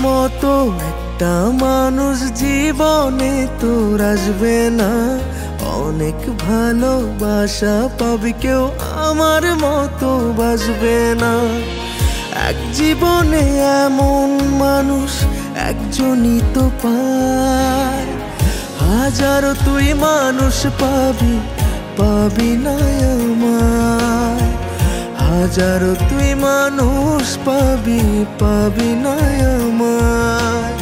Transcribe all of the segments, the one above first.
মতো একটা মানুষ জীবনে তোর আসবে না। অনেক ভালোবাসা পাবি, কেউ আমার মতো বাসবে না। এক জীবনে এমন মানুষ একজনই তো পায়, হাজারো তুই মানুষ পাবি, পাবি না আমায়। হাজারো তুই মানুষ পাবি, পাবি না আমায়।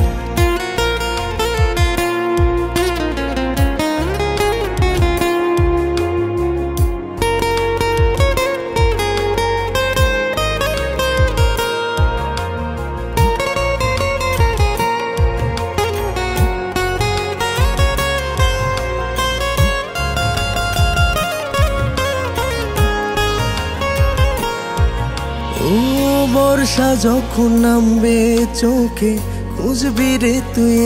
ও বর্ষা যখন নামবে চোখে, খুঁজবি রে তুই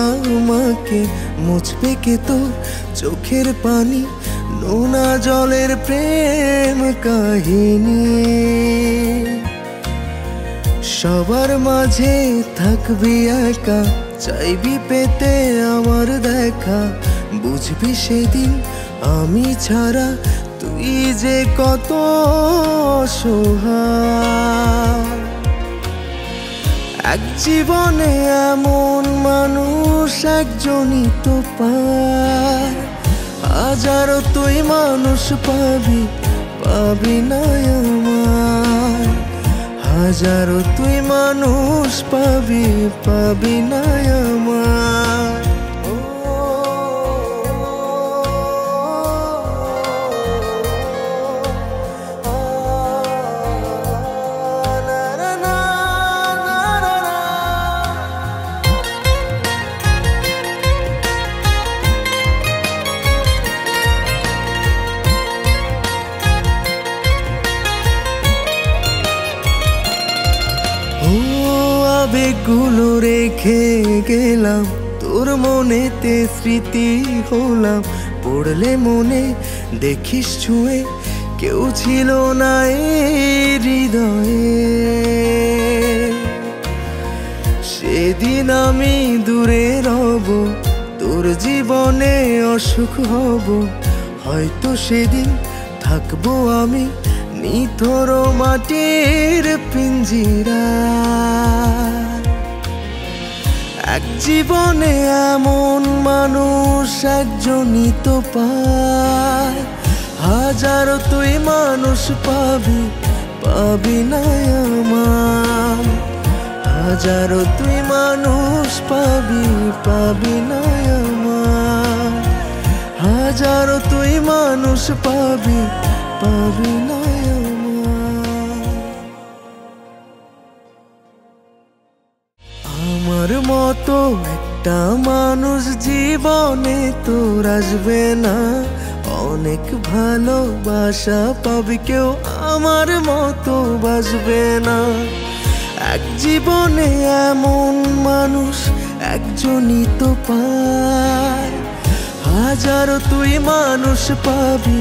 আমাকে। মুছবে কে তোর চোখের পানি, নোনা জলের প্রেম কাহিনী। সবার মাঝে থাকবি একা, চাইবি পেতে আমার দেখা। বুঝবি সেদিন আমি ছাড়া তুই যে কত অসহায়। এক জীবনে এমন মানুষ একজনই তো পায়, হাজারো তুই মানুষ পাবি, পাবি না আমায়। হাজারো তুই মানুষ পাবি, পাবি না আমায়। আবেগগুলো রেখে গেলাম তোর মনেতে, স্মৃতি হলাম। পড়লে মনে দেখিস ছুঁয়ে, কেউ ছিল না এই হৃদয়ে। সেদিন আমি দূরে রব, তোর জীবনে অসুখ হব। হয়তো সেদিন থাকবো আমি নিথর মাটির পিঞ্জিরা। এক জীবনে এমন মানুষ একজনই তো পায়, হাজারো তুই মানুষ পাবি, পাবি না আমায়। হাজারো তুই মানুষ পাবি, পাবি না আমায়। হাজারো তুই মানুষ পাবি, পাবি না আমায়। আমার মতো একটা মানুষ জীবনে তোর আসবে না। অনেক ভালোবাসা পাবি, কেউ আমার মতো বাসবে না। এক জীবনে এমন মানুষ একজনই তো পায়, হাজারো তুই মানুষ পাবি,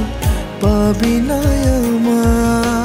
পাবি না আমায়।